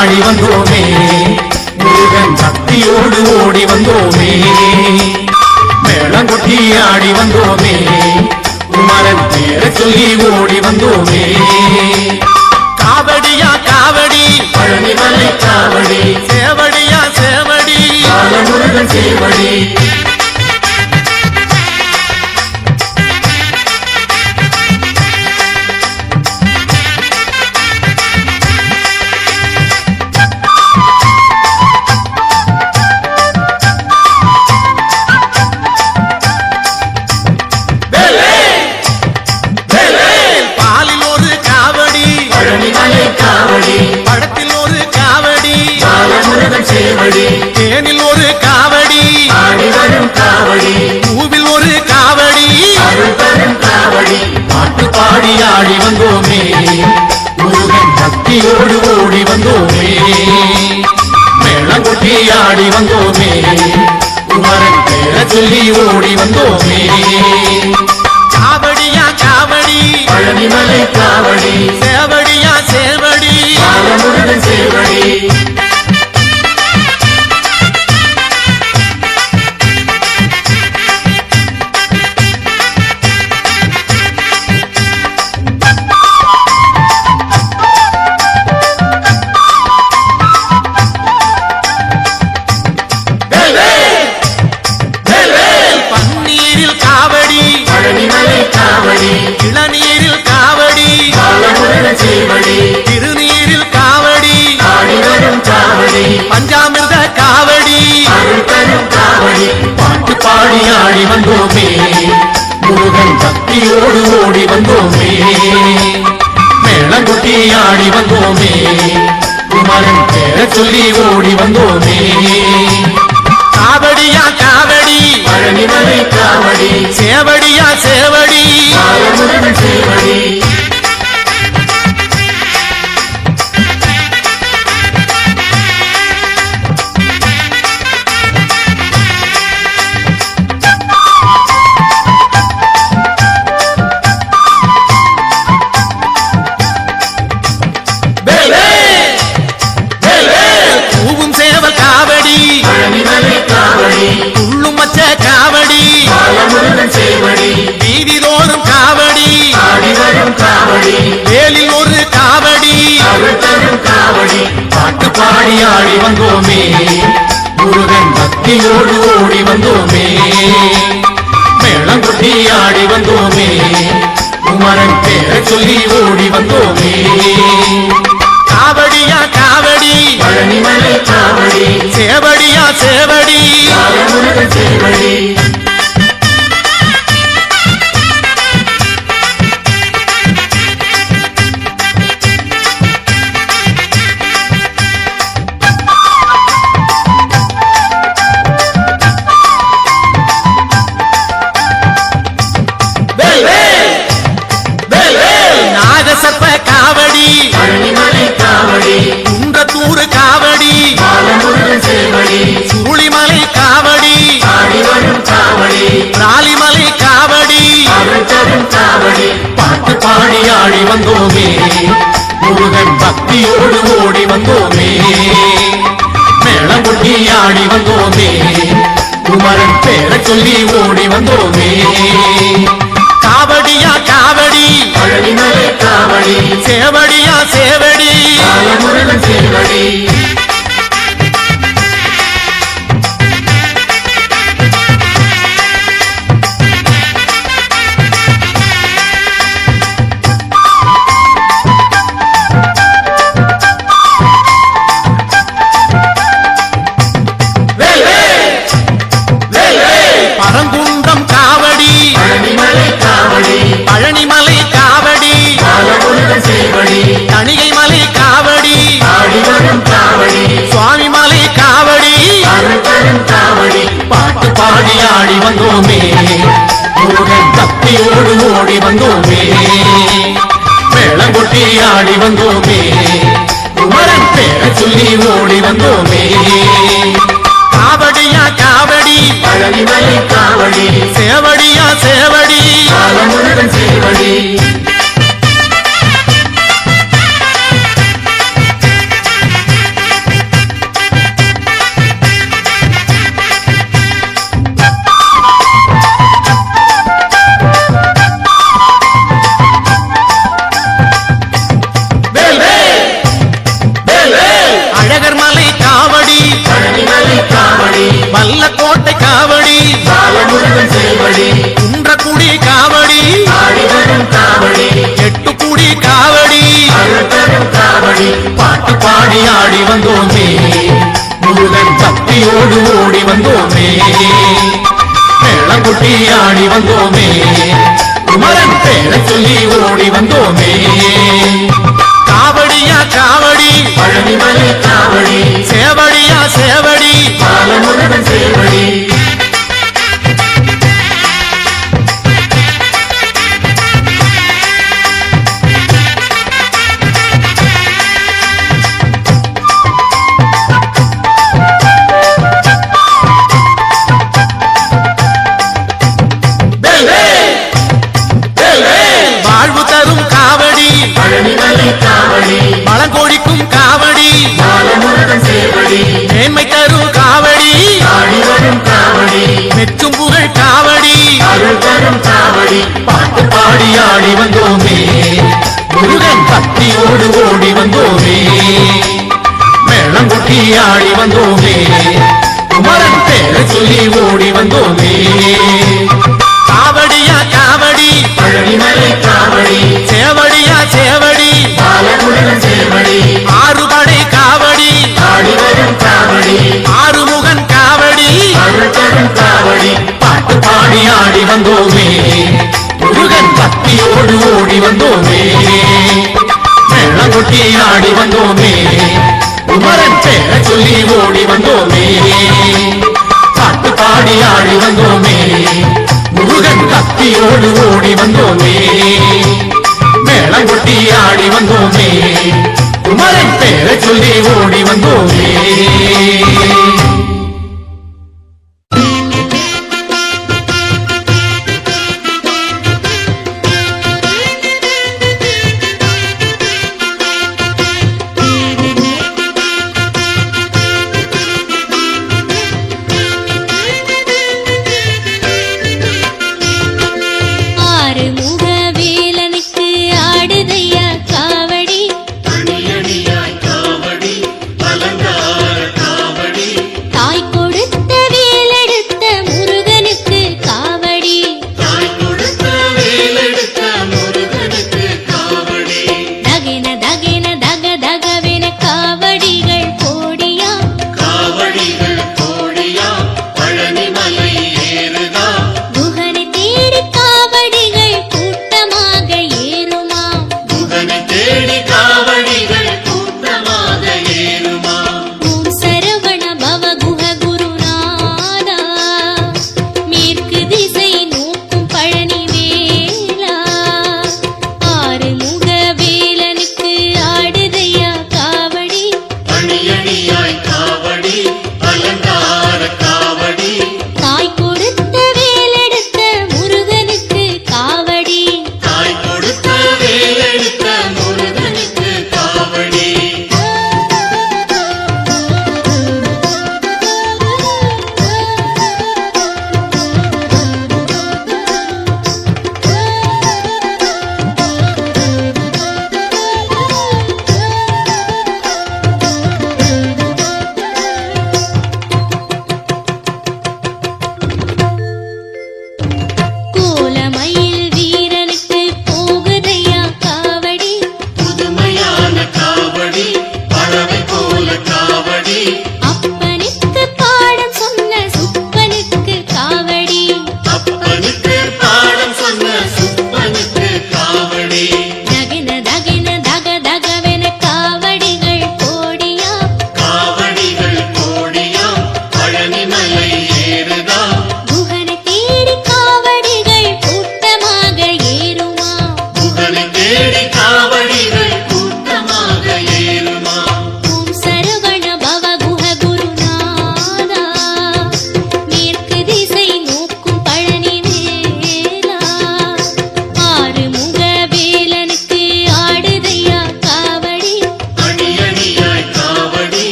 ஆடி வந்தோமே முருகன் சக்தியோடு ஓடி வந்தோமே மேளங்கொட்டி ஆடி வந்தோமே குமரன் பேரை சொல்லி ஓடி வந்தோமே காவடியா காவடி பழனிமலை காவடி சேவடியா சேவடி முருகன் சேவடி படத்தில் ஒரு காவடி தேனில் ஒரு காவடி காவடி பூவில் ஒரு காவடி பாட்டு பாடி ஆடி வந்தோமே முருகன் பக்தியோடு ஓடி வந்தோமே மேளங்கொட்டி ஆடி வந்தோமே குமரன் பேரை சொல்லி ஓடி வந்தோமே காவடியா காவடி பழனிமலை காவடி சேவடியா சேவடி முருகன் சேவடி பன்னீரில் காவடி பழனிமலை காவடி இளநீரில் காவடி திருநீரில் காவடி காவடி பஞ்சாமிர்த காவடி பாட்டு பாடி ஆடி வந்தோமே முருகன் பக்தியோடு ஓடி வந்தோமே மேளங்கொட்டி ஆடி வந்தோமே குமரன் பேரை சொல்லி ஓடி வந்தோமே காவடியா காவடி பழனிமலை காவடி சேவடியா சேவடி முருகன் சேவடி பூவும் சேவல் காவடி பழனிமலை காவடி உள்ளும் மச்ச காவடி முருகன் சேவடி வீதிதோறும் காவடி காவடி வேலில் ஒரு காவடி காவடி பாட்டு பாடி ஆடி வந்தோமே முருகன் பக்தியோடு ஓடி வந்தோமே மேளங்கொட்டி ஆடி வந்தோமே குமரன் பேரை சொல்லி ஓடி வந்தோமே காவடியா காவடி பழனிமலை காவடி சேவடியா சேவடி முருகன் சேவடி நாகசர்ப்ப காவடி பழனிமலை காவடி குன்றத்தூர் காவடி முருகன் சேவடி சுருளிமலை காவடி மேளங்குட்டி ஆடி வந்தோமே குமரன் பேரை சொல்லி ஓடி வந்தோமே காவடியா காவடி பழனிமலை காவடி சேவடியா சேவடி பாலமுருகன் சேவடி வாழ்வு தரும் காவடி பழனிமலை காவடி பழங்கொழிக்கும் காவடி பாலமுருகன் சேவடி மேன்மை தரும் காவடி ஆடி வரும் காவடி மெச்சும் புகழ் காவடி அருள் தரும் காவடி பாட்டு பாடி ஆடி வந்தோமே முருகன் பக்தியோடு ஓடி வந்தோமே மேளங்குட்டி ஆடி வந்தோமே குமரன் பேரை சொல்லி ஓடி வந்தோமே காவடியா காவடி பழனிமலை காவடி சேவடியா சேவடி பாலமுருகன் சேவடி ஆறுபடை காவடி ஆடி வரும் காவடி ஆறுமுகன் காவடி அருள் தரும் காவடி பாட்டு பாடி ஆடி வந்தோமே முருகன் பக்தியோடு ஓடி வந்தோமே மேளங்குட்டி ஆடி வந்தோமே குமரன் பேரை சொல்லி ஓடி வந்தோமே பாட்டு பாடி ஆடி வந்தோமே முருகன் பக்தியோடு ஓடி வந்தோமே மேளங்குட்டி ஆடி வந்தோமே குமரன் பேரை சொல்லி ஓடி வந்தோமே